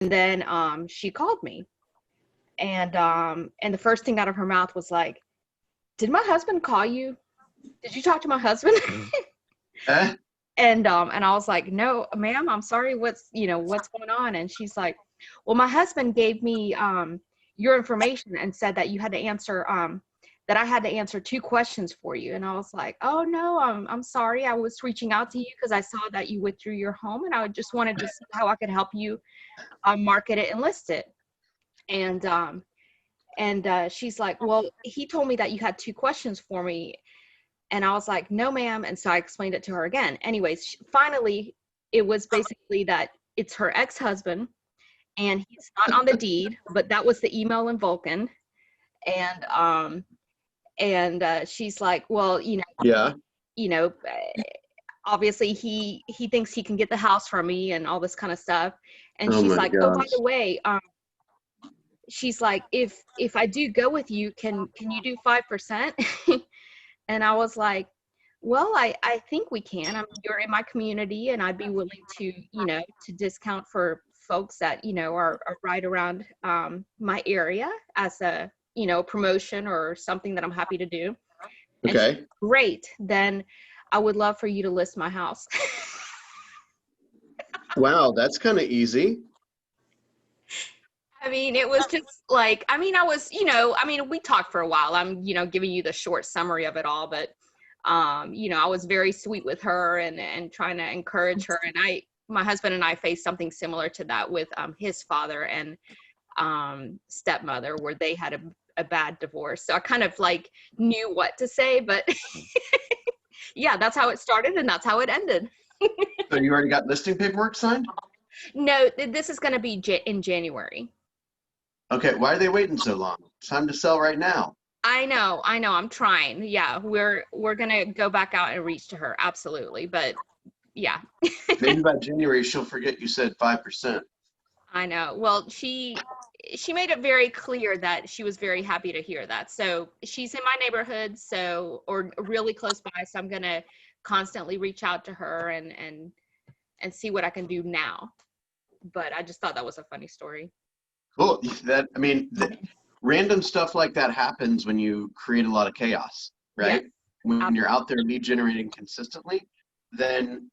And then she called me, and the first thing out of her mouth was like, "Did my husband call you? Did you talk to my husband?" Eh? And I was like, "No, ma'am, I'm sorry. What's going on?" And she's like, "Well, my husband gave me your information and said that you had to answer that I had to answer two questions for you." And I was like, "Oh no, I'm sorry. I was reaching out to you because I saw that you withdrew your home, and I just wanted to see how I could help you market it and list it." And she's like, "Well, he told me that you had two questions for me." And I was like, "No, ma'am." And so I explained it to her again. Anyways, finally, it was basically that it's her ex-husband, and he's not on the deed, but that was the email in Vulcan. And she's like, "Well, Yeah. you know, obviously he thinks he can get the house from me and all this kind of stuff." And Oh she's my like, "Oh, by gosh. the way, she's like, if I do go with you, can you do 5%?" And I was like, "Well, I think we can. I mean, you're in my community, and I'd be willing to, to discount for folks that, are right around my area as a, promotion or something that I'm happy to do." And she's Okay. like, "Great. Then I would love for you to list my house." Wow, that's kind of easy. I mean, it was just like, I mean, we talked for a while. I'm, giving you the short summary of it all, but, I was very sweet with her and trying to encourage her. And my husband and I faced something similar to that with his father and stepmother, where they had a bad divorce. So I kind of like knew what to say, but yeah, that's how it started and that's how it ended. So you already got listing paperwork signed? No, this is going to be in January. Okay, why are they waiting so long? It's time to sell right now. I know. I'm trying. Yeah, we're gonna go back out and reach to her, absolutely. But yeah, Maybe by January she'll forget you said 5%. I know. Well, she made it very clear that she was very happy to hear that. So she's in my neighborhood, or really close by. So I'm gonna constantly reach out to her and see what I can do now. But I just thought that was a funny story. Cool. Random stuff like that happens when you create a lot of chaos, Yes, right? When you're out there absolutely. lead generating consistently, then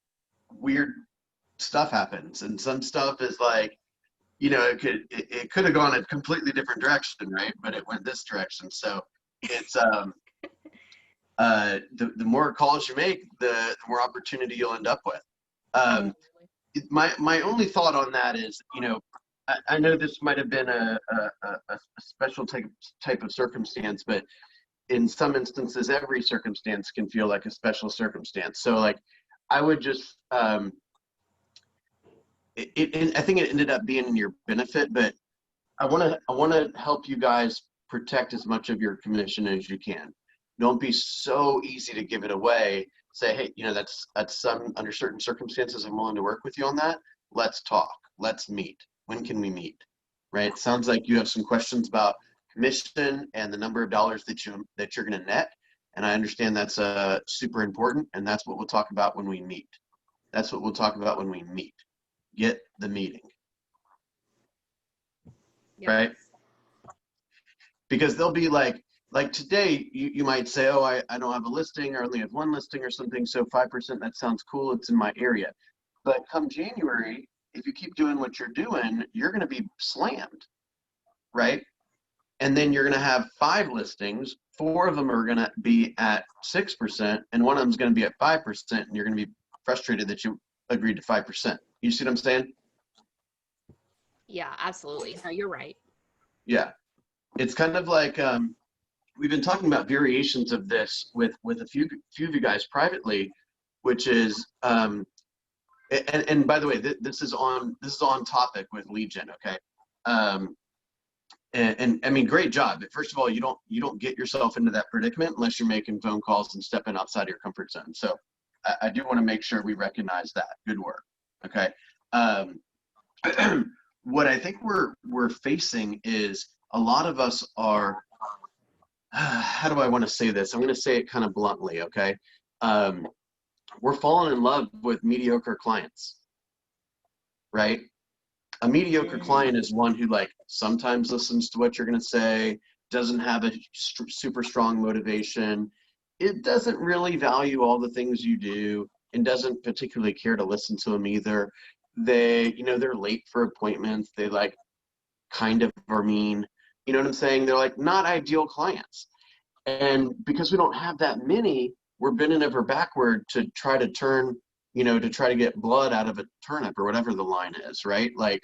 weird stuff happens. And some stuff is like, it could have gone a completely different direction, right? But it went this direction. So it's the more calls you make, the more opportunity you'll end up with. Um, Absolutely. my only thought on that is, I know this might have been a special type of circumstance, but in some instances, every circumstance can feel like a special circumstance. So like, I would just, I think it ended up being in your benefit, but I want to help you guys protect as much of your commission as you can. Don't be so easy to give it away. Say, hey, that's some under certain circumstances I'm willing to work with you on that. Let's talk. Let's meet. When can we meet? Right? It sounds like you have some questions about commission and the number of dollars that you're going to net. And I understand that's super important, and that's what we'll talk about when we meet. That's what we'll talk about when we meet. Get the meeting, Yep. right? Because they'll be like today you might say, oh, I don't have a listing, or only have one listing or something, so 5%, that sounds cool, it's in my area. But come January, if you keep doing what you're doing, you're going to be slammed, right? And then you're going to have 5 listings, 4 of them are going to be at 6%, and one of them is going to be at 5%, and you're going to be frustrated that you agreed to 5%. You see what I'm saying? Yeah, absolutely. No, you're right. Yeah, it's kind of like we've been talking about variations of this with a few of you guys privately, which is and by the way, this is on topic with lead gen, okay? Um, and I mean, great job. But first of all, you don't get yourself into that predicament unless you're making phone calls and stepping outside of your comfort zone. So I do want to make sure we recognize that. Good work. Okay. Um, what I think we're facing is a lot of us are how do I want to say this? I'm going to say it kind of bluntly, okay? Um, we're falling in love with mediocre clients, right? A mediocre client is one who like sometimes listens to what you're going to say, doesn't have a super strong motivation. It doesn't really value all the things you do and doesn't particularly care to listen to them either. They, they're late for appointments. They like kind of are mean. You know what I'm saying? They're like not ideal clients. And because we don't have that many, we're bending over backward to try to turn, to try to get blood out of a turnip or whatever the line is, right? Like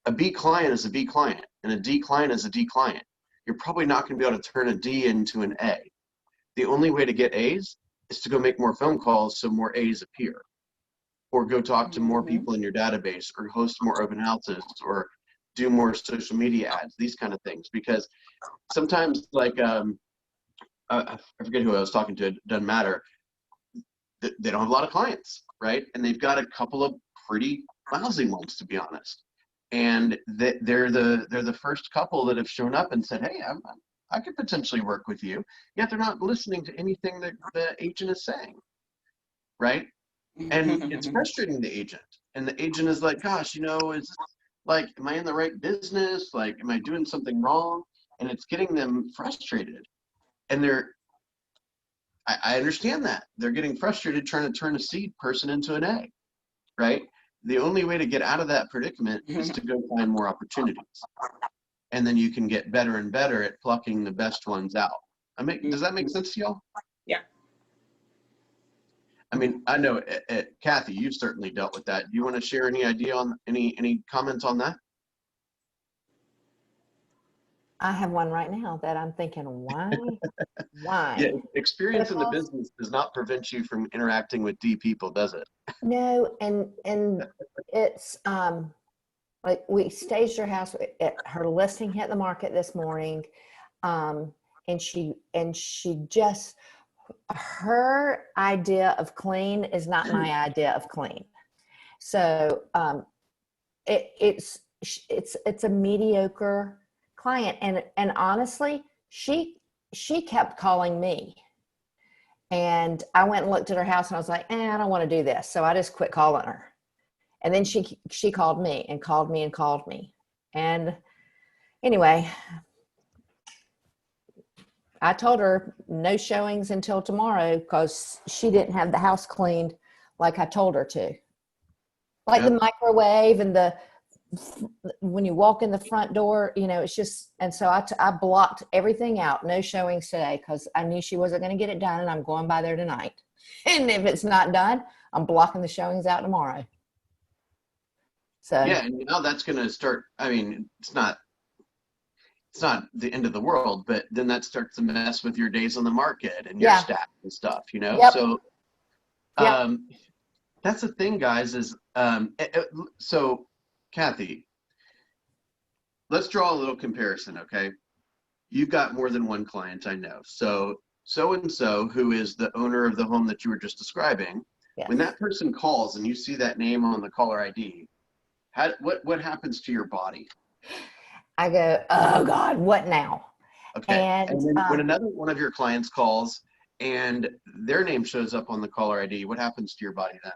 a B client is a B client and a D client is a D client. You're probably not going to be able to turn a D into an A. The only way to get A's is to go make more phone calls so more A's appear, or go talk to more people in your database, or host more open houses, or do more social media ads, these kind of things. Because sometimes, like, I forget who I was talking to, it doesn't matter. They don't have a lot of clients, right? And they've got a couple of pretty lousy ones, to be honest. And they're the first couple that have shown up and said, hey, I could potentially work with you. Yet they're not listening to anything that the agent is saying, right? And it's frustrating the agent. And the agent is like, gosh, is like, am I in the right business? Like, am I doing something wrong? And it's getting them frustrated. And I understand that. They're getting frustrated trying to turn a C person into an A, right? The only way to get out of that predicament is to go find more opportunities. And then you can get better and better at plucking the best ones out. Does that make sense to y'all? Yeah. I mean, I know, Kathy, you've certainly dealt with that. Do you want to share any idea on any comments on that? I have one right now that I'm thinking, why? Yeah, experience in the Because, business does not prevent you from interacting with D people, does it? no, and it's like we staged her house. Her listing hit the market this morning, and she just, her idea of clean is not my idea of clean. So it's a mediocre client, and honestly, she kept calling me, and I went and looked at her house, and I was like, I don't want to do this, so I just quit calling her. And then she called me and called me and called me, and anyway, I told her no showings until tomorrow because she didn't have the house cleaned like I told her to, like the microwave and when you walk in the front door, it's just, and so I blocked everything out, no showings today, because I knew she wasn't going to get it done, and I'm going by there tonight. And if it's not done, I'm blocking the showings out tomorrow. So yeah, and now that's going to start. I mean, it's not the end of the world, but then that starts to mess with your days on the market and your stats and stuff, Yep. So that's the thing, guys, is so Kathy, let's draw a little comparison, okay? You've got more than one client, I know. So-and-so, who is the owner of the home that you were just describing, when that person calls and you see that name on the caller ID, what happens to your body? I go, oh God, what now? Okay. And then when another one of your clients calls and their name shows up on the caller ID, what happens to your body then?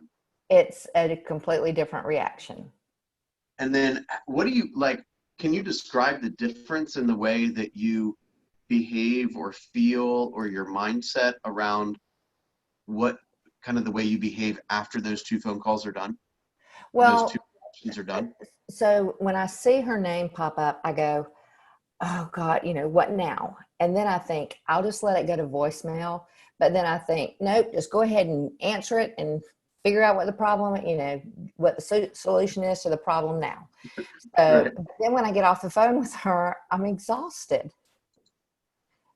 It's a completely different reaction. And then what do you like? Can you describe the difference in the way that you behave or feel, or your mindset around what kind of the way you behave after those two phone calls are done? Well, those two actions are done. So when I see her name pop up, I go, oh God, what now? And then I think I'll just let it go to voicemail. But then I think, nope, just go ahead and answer it and figure out what the problem, what the solution is to the problem now. So then when I get off the phone with her, I'm exhausted.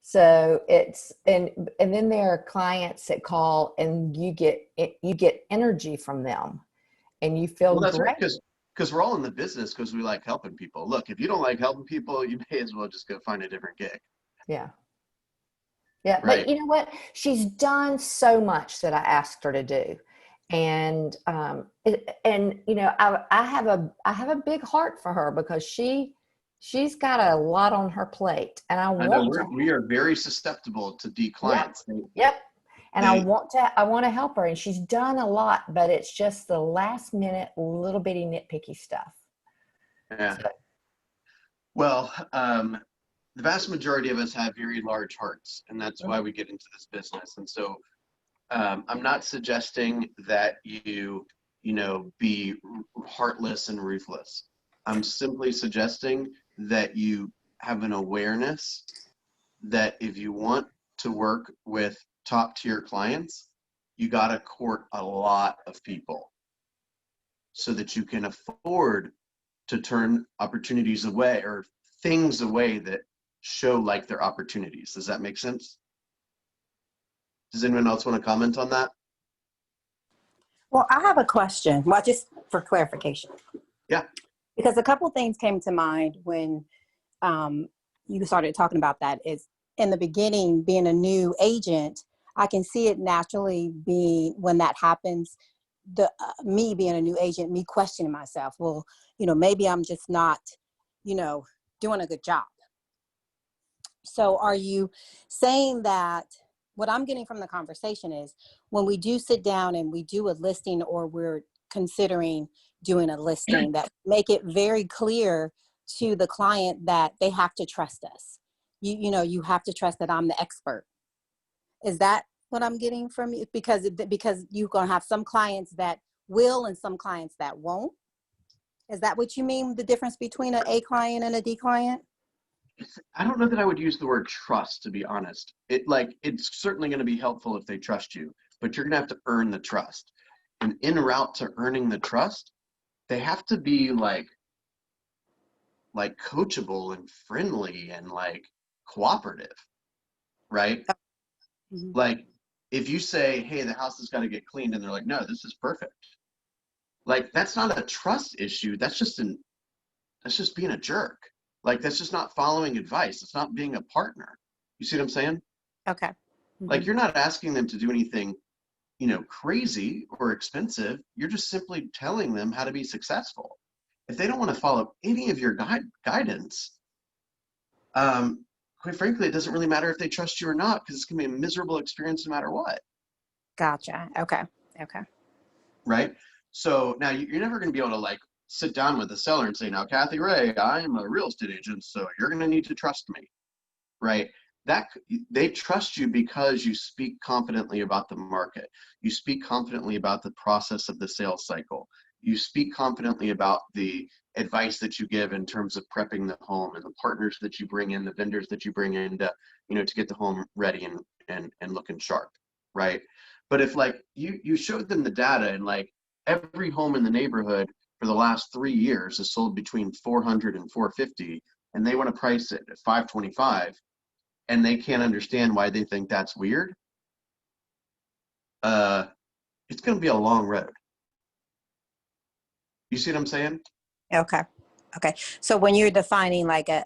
So it's, and then there are clients that call and you get energy from them and you feel that's great. Right, because we're all in the business because we like helping people. Look, if you don't like helping people, you may as well just go find a different gig. Yeah. Right. But you know what? She's done so much that I asked her to do. And, I have a big heart for her because she's got a lot on her plate, and I know we are very susceptible to D clients. Yep. And I want to help her, and she's done a lot, but it's just the last minute little bitty nitpicky stuff. Yeah. So, Well, the vast majority of us have very large hearts, and that's why we get into this business. And so I'm not suggesting that you be heartless and ruthless. I'm simply suggesting that you have an awareness that if you want to work with top tier clients, you got to court a lot of people so that you can afford to turn opportunities away or things away that show like they're opportunities. Does that make sense? Does anyone else want to comment on that? Well, I have a question. Well, just for clarification. Yeah. Because a couple things came to mind when you started talking about that. Is in the beginning, being a new agent, I can see it naturally being when that happens. Me being a new agent, me questioning myself. Well, maybe I'm just not, doing a good job. So, are you saying that? What I'm getting from the conversation is when we do sit down and we do a listing, or we're considering doing a listing, that make it very clear to the client that they have to trust us. You have to trust that I'm the expert. Is that what I'm getting from you? Because you're going to have some clients that will and some clients that won't. Is that what you mean? The difference between an A client and a D client? I don't know that I would use the word trust, to be honest. It's certainly going to be helpful if they trust you, but you're going to have to earn the trust. And en route to earning the trust, they have to be like coachable and friendly and like cooperative, right? Mm-hmm. Like if you say, hey, the house has got to get cleaned, and they're like, no, this is perfect. Like that's not a trust issue. That's just being a jerk. Like that's just not following advice. It's not being a partner. You see what I'm saying? Okay. Like Mm-hmm. you're not asking them to do anything, crazy or expensive. You're just simply telling them how to be successful. If they don't want to follow any of your guidance, quite frankly, it doesn't really matter if they trust you or not, because it's going to be a miserable experience no matter what. Gotcha. Okay. Right? So now you're never going to be able to like sit down with the seller and say, now, Kathy Ray, I'm a real estate agent, so you're going to need to trust me, right? They trust you because you speak confidently about the market. You speak confidently about the process of the sales cycle. You speak confidently about the advice that you give in terms of prepping the home and the partners that you bring in, the vendors that you bring in to get the home ready and looking sharp, right? But if like you showed them the data and like every home in the neighborhood for the last 3 years has sold between 400 and 450, and they want to price it at 525, and they can't understand why they think that's weird, it's going to be a long road. You see what I'm saying? Okay. So when you're defining like a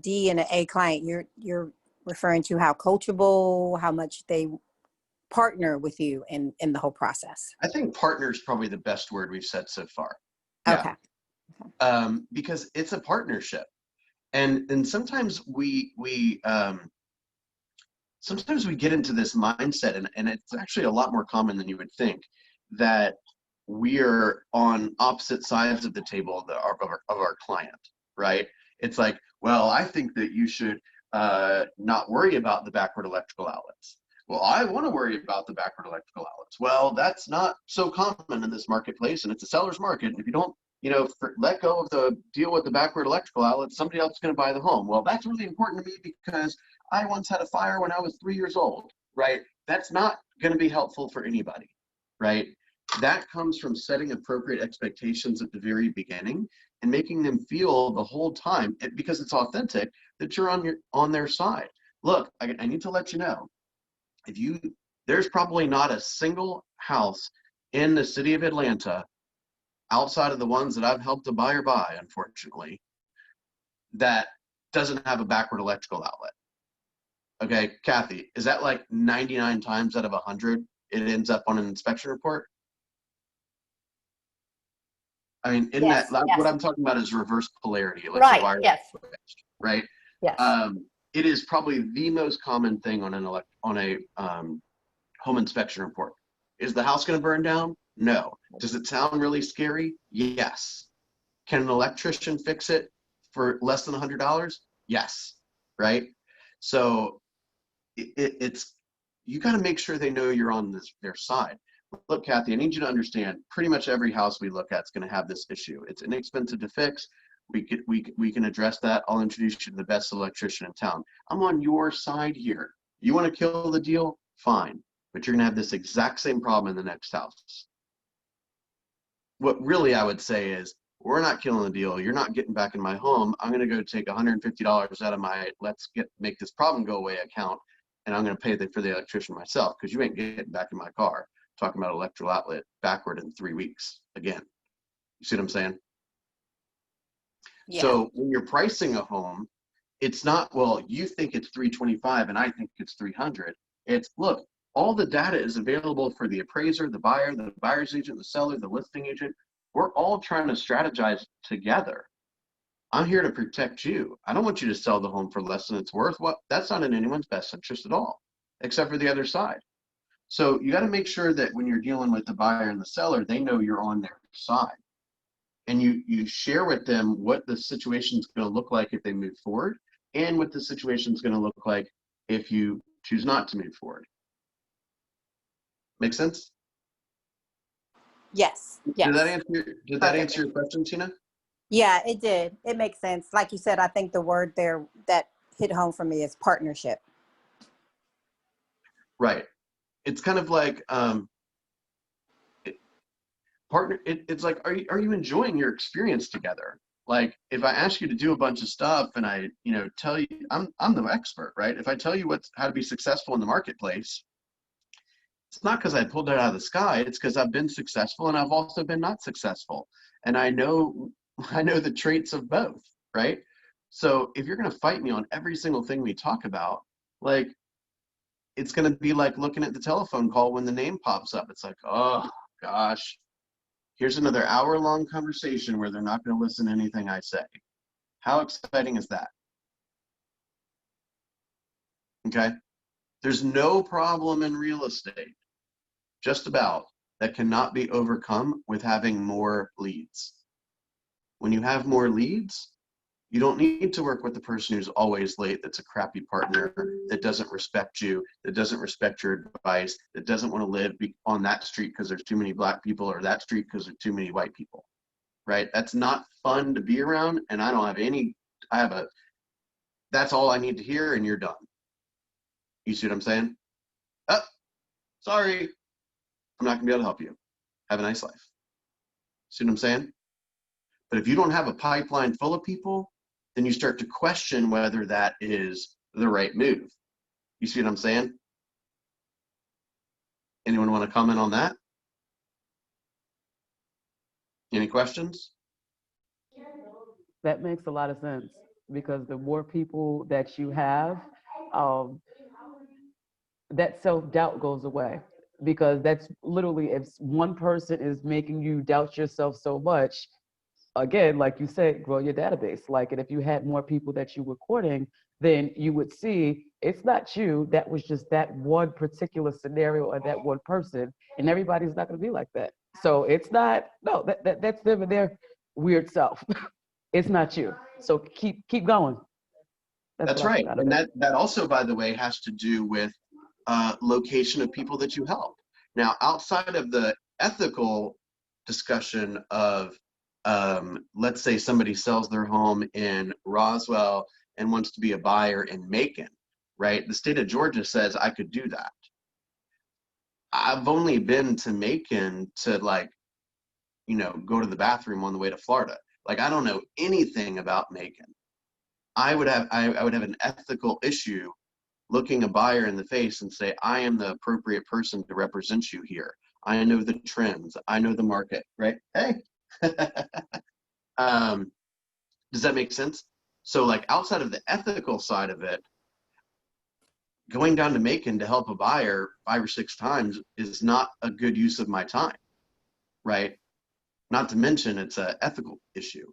D and an A client, you're referring to how coachable, how much they partner with you in the whole process. I think partner is probably the best word we've said so far. Okay. Because it's a partnership, and sometimes we get into this mindset, and it's actually a lot more common than you would think, that we're on opposite sides of the table of our client, right? It's like, well, I think that you should not worry about the backward electrical outlets. Well, I want to worry about the backward electrical outlets. Well, that's not so common in this marketplace, and it's a seller's market. If you don't, let go of the deal with the backward electrical outlets, somebody else is going to buy the home. Well, that's really important to me because I once had a fire when I was 3 years old, right? That's not going to be helpful for anybody, right? That comes from setting appropriate expectations at the very beginning and making them feel the whole time, because it's authentic, that you're on their side. Look, I need to let you know, there's probably not a single house in the city of Atlanta, outside of the ones that I've helped a buyer buy, unfortunately, that doesn't have a backward electrical outlet. Okay, Kathy, is that like 99 times out of 100 it ends up on an inspection report? I mean, yes, what yes. I'm talking about is reverse polarity. Like Right, the wire yes. switched, right? Yes. It is probably the most common thing on a home inspection report. Is the house going to burn down? No. Does it sound really scary? Yes. Can an electrician fix it for less than $100? Yes, right? So it's, you got to make sure they know you're on their side. Look, Kathy, I need you to understand, pretty much every house we look at is going to have this issue. It's inexpensive to fix. We can address that. I'll introduce you to the best electrician in town. I'm on your side here. You want to kill the deal? Fine. But you're going to have this exact same problem in the next house. What really I would say is, we're not killing the deal. You're not getting back in my home. I'm going to go take $150 out of my make this problem go away account, and I'm going to pay for the electrician myself, because you ain't getting back in my car talking about electrical outlet backward in 3 weeks again. You see what I'm saying? Yeah. So when you're pricing a home, it's not, well, you think it's 325 and I think it's 300. It's, look, all the data is available for the appraiser, the buyer, the buyer's agent, the seller, the listing agent. We're all trying to strategize together. I'm here to protect you. I don't want you to sell the home for less than it's worth. Well, that's not in anyone's best interest at all, except for the other side. So you got to make sure that when you're dealing with the buyer and the seller, they know you're on their side. And you share with them what the situation is going to look like if they move forward, and what the situation is going to look like if you choose not to move forward. Make sense? Yes. Did that Yes. answer your question, Tina? Yeah, it did. It makes sense. Like you said, I think the word there that hit home for me is partnership. Right. It's kind of like it's like, are you enjoying your experience together? Like, if I ask you to do a bunch of stuff and I, tell you, I'm the expert, right? If I tell you how to be successful in the marketplace, it's not because I pulled it out of the sky. It's because I've been successful and I've also been not successful. And I know the traits of both, right? So if you're going to fight me on every single thing we talk about, like, it's going to be like looking at the telephone call when the name pops up. It's like, oh gosh, here's another hour-long conversation where they're not going to listen to anything I say. How exciting is that? Okay. There's no problem in real estate, just about, that cannot be overcome with having more leads. When you have more leads, you don't need to work with the person who's always late, that's a crappy partner, that doesn't respect you, that doesn't respect your advice, that doesn't want to live on that street because there's too many black people, or that street because there's too many white people, right? That's not fun to be around, and I don't have any, that's all I need to hear, and you're done. You see what I'm saying? Oh, sorry, I'm not gonna be able to help you. Have a nice life. See what I'm saying? But if you don't have a pipeline full of people, then you start to question whether that is the right move. You see what I'm saying? Anyone want to comment on that? Any questions? That makes a lot of sense, because the more people that you have, um, that self-doubt goes away, because that's literally, if one person is making you doubt yourself so much, again, like you said, grow your database. Like, and if you had more people that you were courting, then you would see it's not you, that was just that one particular scenario or that one person, and everybody's not going to be like that. So it's not, no, that's them and their weird self. It's not you. So keep going. That's right. And that also, by the way, has to do with location of people that you help. Now, outside of the ethical discussion of, let's say somebody sells their home in Roswell and wants to be a buyer in Macon, right? The state of Georgia says I could do that. I've only been to Macon to, like, go to the bathroom on the way to Florida. Like, I don't know anything about Macon. I would have an ethical issue looking a buyer in the face and say, I am the appropriate person to represent you here. I know the trends. I know the market, right? Hey. Does that make sense? So, like, outside of the ethical side of it, going down to Macon to help a buyer 5 or 6 times is not a good use of my time, right? Not to mention it's an ethical issue,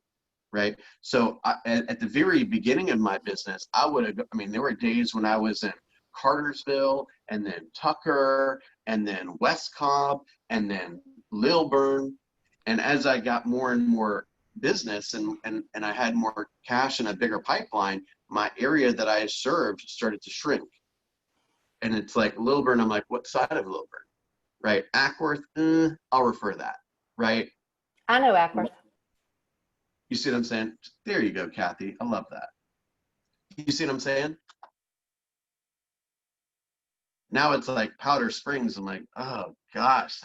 right? So at the very beginning of my business, there were days when I was in Cartersville, and then Tucker, and then West Cobb, and then Lilburn. And as I got more and more business and I had more cash and a bigger pipeline, my area that I served started to shrink. And it's like Lilburn, I'm like, what side of Lilburn? Right? Ackworth, I'll refer that, right? I know Ackworth. You see what I'm saying? There you go, Kathy. I love that. You see what I'm saying? Now it's like Powder Springs. I'm like, oh gosh,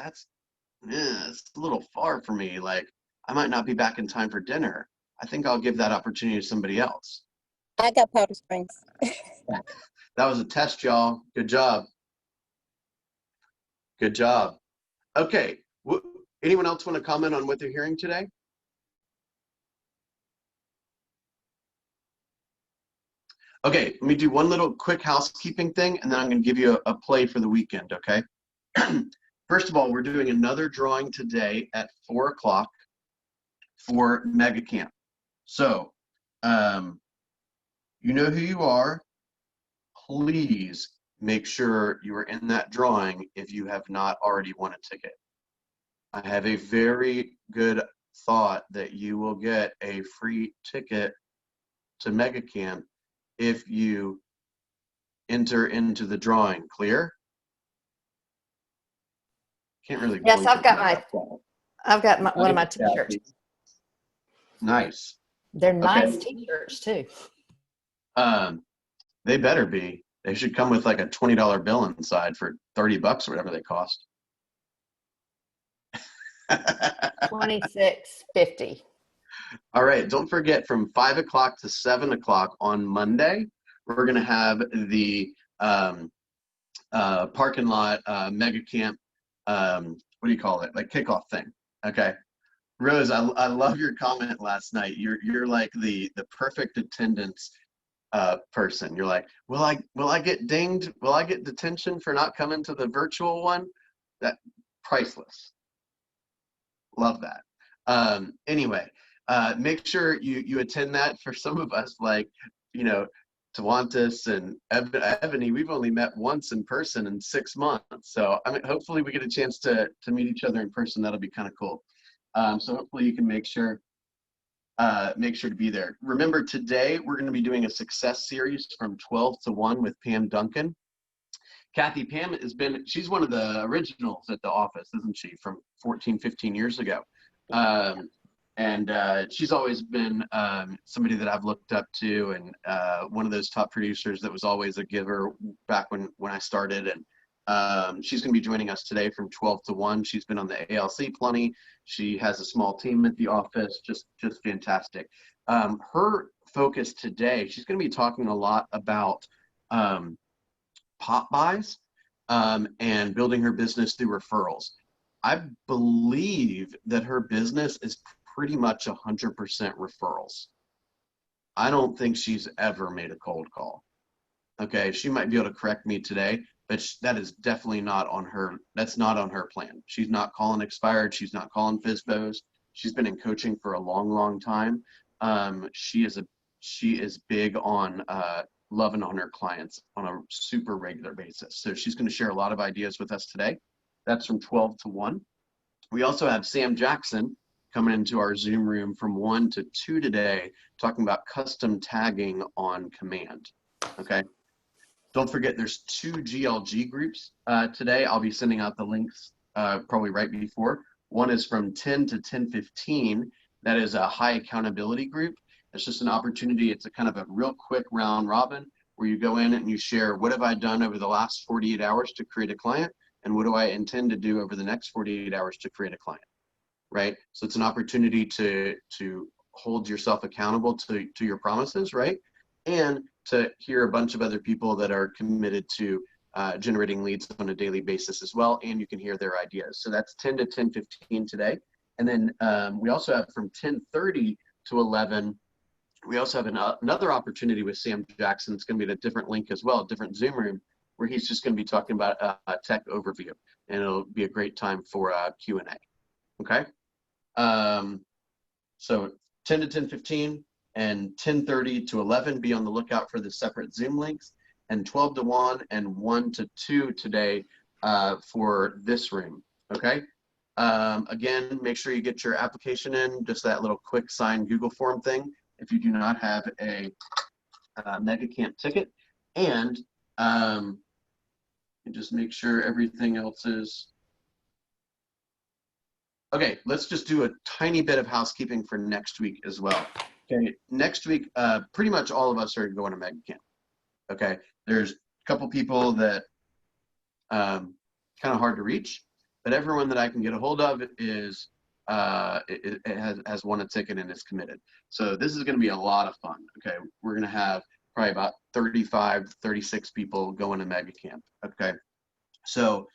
it's a little far for me. Like, I might not be back in time for dinner. I think I'll give that opportunity to somebody else. I got Powder Springs. That was a test, y'all. Good job. Good job. Okay. Anyone else want to comment on what they're hearing today? Okay, let me do one little quick housekeeping thing, and then I'm going to give you a play for the weekend, okay? First of all, we're doing another drawing today at 4 o'clock for Mega Camp. So, you know who you are. Please make sure you are in that drawing if you have not already won a ticket. I have a very good thought that you will get a free ticket to Mega Camp if you enter into the drawing. Clear? Can't really. Yes, I've got one of my t-shirts. Nice. They're nice t-shirts too. They better be. They should come with like a $20 bill inside for $30 or whatever they cost. $26.50. All right. Don't forget, from 5 o'clock to 7 o'clock on Monday, we're going to have the parking lot Mega Camp. What do you call it? Like kickoff thing. Okay. Rose, I love your comment last night. You're like the perfect attendance person. You're like, will I get dinged? Will I get detention for not coming to the virtual one? That priceless. Love that. Anyway, make sure you attend that. For some of us, like, you know, Tawantis and Ebony, we've only met once in person in 6 months. So I mean, hopefully we get a chance to meet each other in person. That'll be kind of cool. So hopefully you can make sure to be there. Remember, today we're going to be doing a success series from 12 to 1 with Pam Duncan. Kathy, Pam she's one of the originals at the office, isn't she, from 14, 15 years ago. And she's always been somebody that I've looked up to, and one of those top producers that was always a giver back when I started. And she's going to be joining us today from 12 to 1. She's been on the ALC plenty. She has a small team at the office, just fantastic. Her focus today, she's going to be talking a lot about pop buys and building her business through referrals. I believe that her business is pretty much 100% referrals. I don't think she's ever made a cold call. Okay, she might be able to correct me today, but that is definitely not on her. That's not on her plan. She's not calling expired. She's not calling FISBOs. She's been in coaching for a long time. She is big on loving on her clients on a super regular basis. So she's going to share a lot of ideas with us today. That's from 12 to 1. We also have Sam Jackson coming into our Zoom room from 1 to 2 today, talking about custom tagging on command. Okay. Don't forget, there's 2 GLG groups today. I'll be sending out the links probably right before. One is from 10 to 10:15. That is a high accountability group. It's just an opportunity. It's a kind of a real quick round robin where you go in and you share, what have I done over the last 48 hours to create a client? And what do I intend to do over the next 48 hours to create a client, right? So it's an opportunity to hold yourself accountable to your promises, right? And to hear a bunch of other people that are committed to generating leads on a daily basis as well, and you can hear their ideas. So that's 10 to 10:15 today. And then we also have from 10:30 to 11, we also have another opportunity with Sam Jackson. It's going to be at a different link as well, a different Zoom room, where he's just going to be talking about a tech overview, and it'll be a great time for Q&A. Okay. So 10 to 10:15 and 10:30 to 11, be on the lookout for the separate Zoom links, and 12 to 1 and 1 to 2 today for this room. Okay. Again, make sure you get your application in, just that little quick sign Google form thing if you do not have a Mega Camp ticket. And just make sure everything else is okay. Let's just do a tiny bit of housekeeping for next week as well. Okay, next week, pretty much all of us are going to Mega Camp. Okay, there's a couple people that kind of hard to reach, but everyone that I can get a hold of is has won a ticket and is committed. So this is going to be a lot of fun. Okay, we're going to have probably about 35, 36 people going to Mega Camp. Okay, so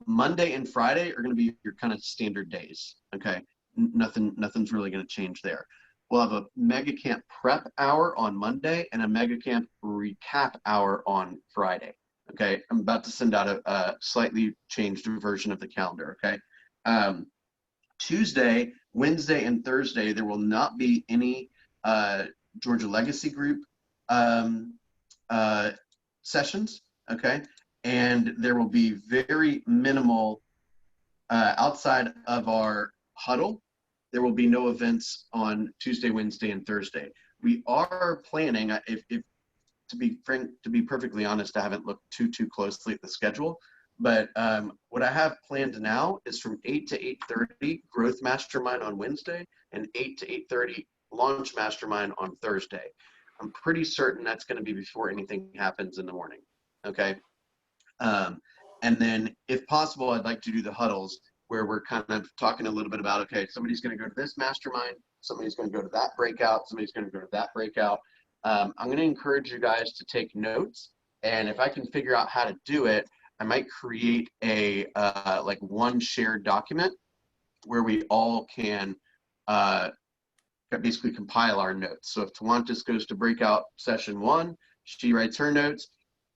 Monday and Friday are going to be your kind of standard days. Okay, nothing's really going to change there. We'll have a Mega Camp prep hour on Monday and a Mega Camp recap hour on Friday. Okay, I'm about to send out a slightly changed version of the calendar. Okay, Tuesday, Wednesday, and Thursday there will not be any Georgia Legacy Group sessions. Okay, and there will be very minimal outside of our huddle. There will be no events on Tuesday, Wednesday, and Thursday. We are planning, if to be frank, to be perfectly honest, I haven't looked too closely at the schedule, but what I have planned now is from 8 to 8:30 Growth Mastermind on Wednesday and 8 to 8:30 Launch Mastermind on Thursday. I'm pretty certain that's going to be before anything happens in the morning. Okay. And then if possible, I'd like to do the huddles where we're kind of talking a little bit about, okay, somebody's going to go to this mastermind, somebody's going to go to that breakout, somebody's going to go to that breakout. I'm going to encourage you guys to take notes, and if I can figure out how to do it, I might create a like one shared document where we all can basically compile our notes. So if Tawantis goes to breakout session 1, she writes her notes,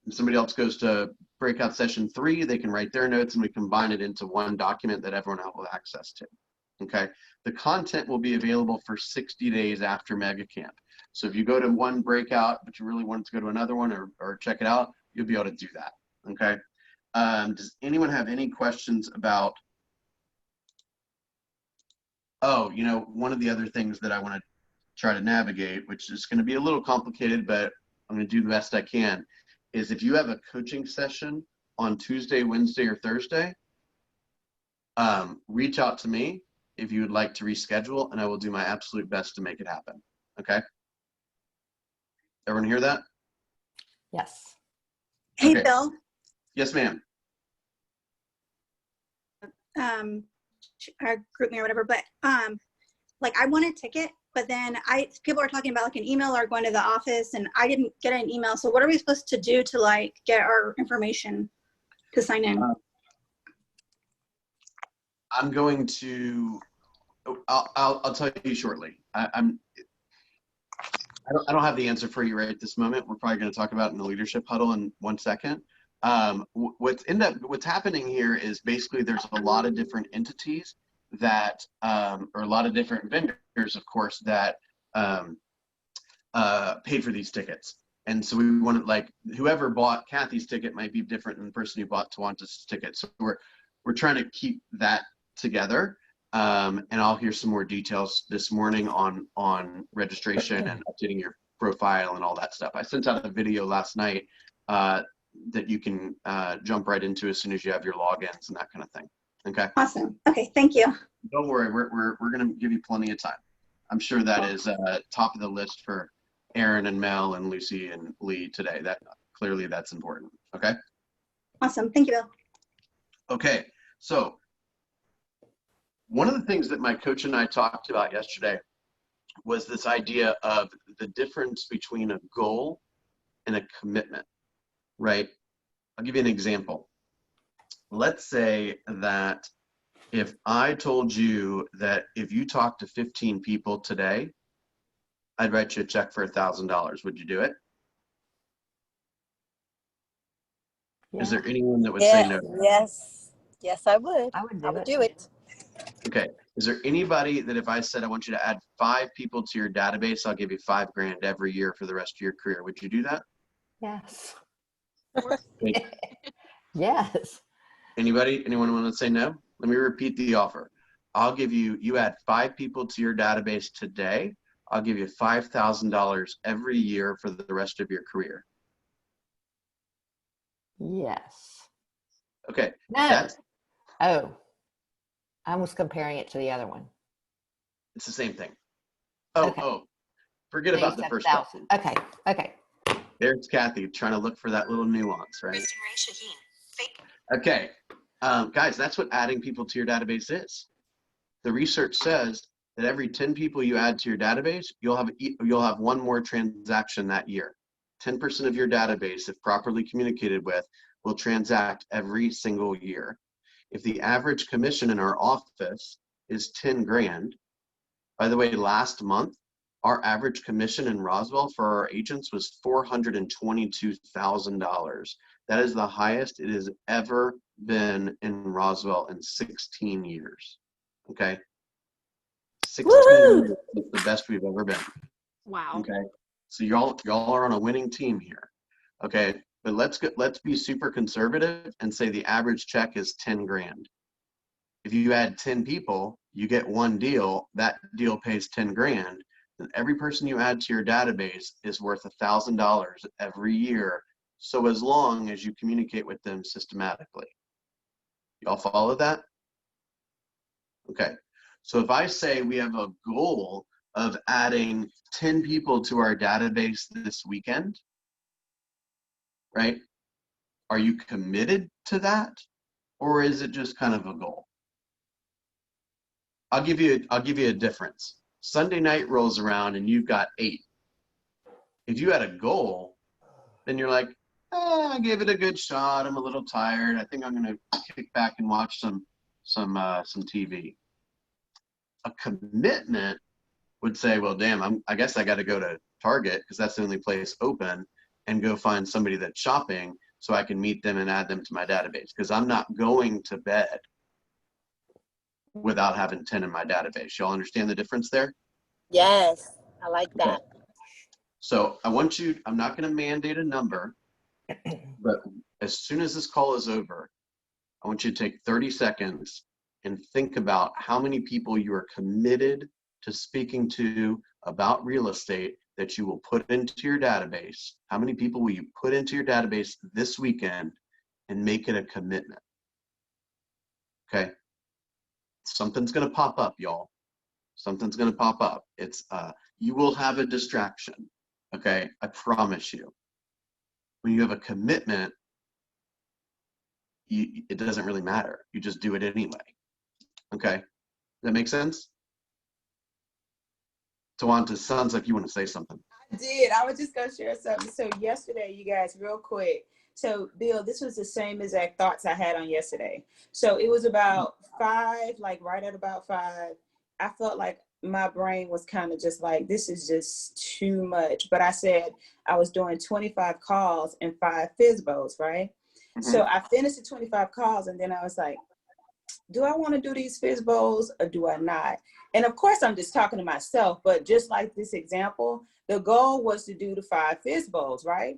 and somebody else goes to breakout session 3, they can write their notes, and we combine it into one document that everyone will have access to. Okay, the content will be available for 60 days after Mega Camp. So if you go to one breakout, but you really want to go to another one or check it out, you'll be able to do that. Okay. Does anyone have any questions about, oh, you know, one of the other things that I want to try to navigate, which is going to be a little complicated, but I'm going to do the best I can, is if you have a coaching session on Tuesday, Wednesday, or Thursday, reach out to me if you would like to reschedule, and I will do my absolute best to make it happen. Okay. Everyone hear that? Yes. Hey, Okay. Bill. Yes, ma'am. Group me or whatever, but like I want a ticket, but then people are talking about like an email or going to the office, and I didn't get an email. So what are we supposed to do to like get our information to sign in? I'm going to. I'll tell you shortly. I don't have the answer for you right at this moment. We're probably going to talk about it in the leadership huddle in 1 second. What's happening here is basically there's a lot of different entities that, or a lot of different vendors, of course, that pay for these tickets. And so we want to, like, whoever bought Kathy's ticket might be different than the person who bought Tawantis' ticket. So we're trying to keep that together. And I'll hear some more details this morning on registration and updating your profile and all that stuff. I sent out a video last night that you can jump right into as soon as you have your logins and that kind of thing. Okay. Awesome. Okay. Thank you. Don't worry. We're going to give you plenty of time. I'm sure that is top of the list for Aaron and Mel and Lucy and Lee today. That clearly that's important. Okay. Awesome. Thank you, Bill. Okay. So one of the things that my coach and I talked about yesterday was this idea of the difference between a goal and a commitment, right? I'll give you an example. Let's say that if I told you that if you talk to 15 people today, I'd write you a check for $1,000. Would you do it? Yeah. Is there anyone that would say no? Yes, I would. I would do I would it. do it. Okay. Is there anybody that if I said I want you to add 5 people to your database, I'll give you $5,000 every year for the rest of your career? Would you do that? Yes. Okay. Yes. Anyone want to say no? Let me repeat the offer. I'll give you, you add 5 people to your database today, I'll give you $5,000 every year for the rest of your career. Yes. Okay. No. That's, Oh, I was comparing it to the other one. it's the same thing. Oh, Okay. forget about the first part. 37,000. Okay. Okay. There's Kathy trying to look for that little nuance, right? Okay. Guys, that's what adding people to your database is. The research says that every 10 people you add to your database, you'll have one more transaction that year. 10% of your database, if properly communicated with, will transact every single year. If the average commission in our office is 10 grand, by the way, last month, our average commission in Roswell for our agents was $422,000. That is the highest it has ever been in Roswell in 16 years. Okay? 16 years is the best we've ever been. Wow. Okay? So y'all are on a winning team here. Okay? But let's be super conservative and say the average check is 10 grand. If you add 10 people, you get one deal, that deal pays 10 grand, then every person you add to your database is worth $1,000 every year. So as long as you communicate with them systematically. Y'all follow that? Okay. So if I say we have a goal of adding 10 people to our database this weekend, right? Are you committed to that? Or is it just kind of a goal? I'll give you a difference. Sunday night rolls around and you've got 8. If you had a goal, then you're like, I gave it a good shot. I'm a little tired. I think I'm going to kick back and watch some TV. A commitment would say, well, damn, I guess I got to go to Target because that's the only place open and go find somebody that's shopping so I can meet them and add them to my database because I'm not going to bed without having 10 in my database. Y'all understand the difference there? Yes, I like that. Okay. So I want you, I'm not going to mandate a number, but as soon as this call is over, I want you to take 30 seconds and think about how many people you are committed to speaking to about real estate that you will put into your database. How many people will you put into your database this weekend and make it a commitment? Okay. Something's going to pop up, y'all. Something's going to pop up. It's you will have a distraction. Okay, I promise you. When you have a commitment, it doesn't really matter. You just do it anyway. Okay, does that make sense? Tawanta, sounds like you want to say something. I did. I was just gonna share something. So yesterday, you guys, real quick. So Bill, this was the same exact thoughts I had on yesterday. So it was about 5, like right at about 5. I felt like my brain was kind of just like, this is just too much. But I said I was doing 25 calls and 5 FISBOs, right? Mm-hmm. So I finished the 25 calls and then I was like, do I want to do these FISBOs or do I not? And of course, I'm just talking to myself, but just like this example, the goal was to do the 5 FISBOs, right?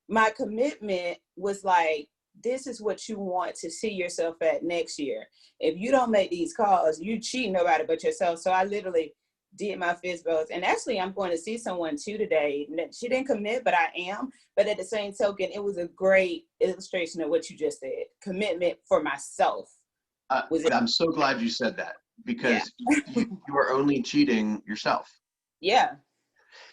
My commitment was like, this is what you want to see yourself at next year. If you don't make these calls, you cheat nobody but yourself. So I literally did my FISBOs. And actually, I'm going to see someone too today. She didn't commit, but I am. But at the same token, it was a great illustration of what you just said. Commitment for myself. I'm so glad you said that because you are only cheating yourself. Yeah.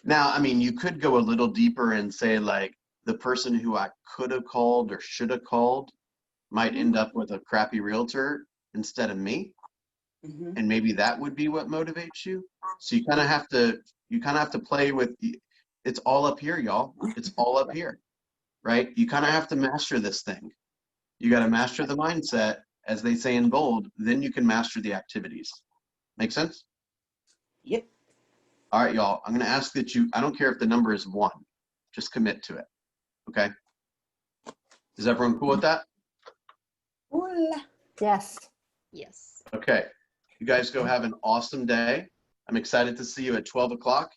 Now, I mean, you could go a little deeper and say like the person who I could have called or should have called might end up with a crappy realtor instead of me. Mm-hmm. And maybe that would be what motivates you. So you kind of have to play with, it's all up here, y'all. It's all up here, right? You kind of have to master this thing. You got to master the mindset. As they say in bold, then you can master the activities. Make sense? Yep. All right, y'all. I'm going to ask that I don't care if the number is 1, just commit to it. Okay? Is everyone cool with that? Yes. Yes. Okay. You guys go have an awesome day. I'm excited to see you at 12 o'clock.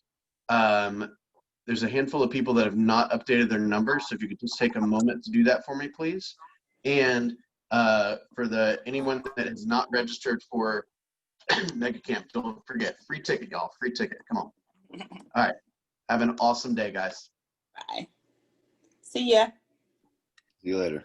There's a handful of people that have not updated their numbers, so if you could just take a moment to do that for me, please. And For anyone that is not registered for Mega Camp, don't forget, free ticket, y'all. Free ticket. Come on. All right. Have an awesome day, guys. Bye. See ya. See you later.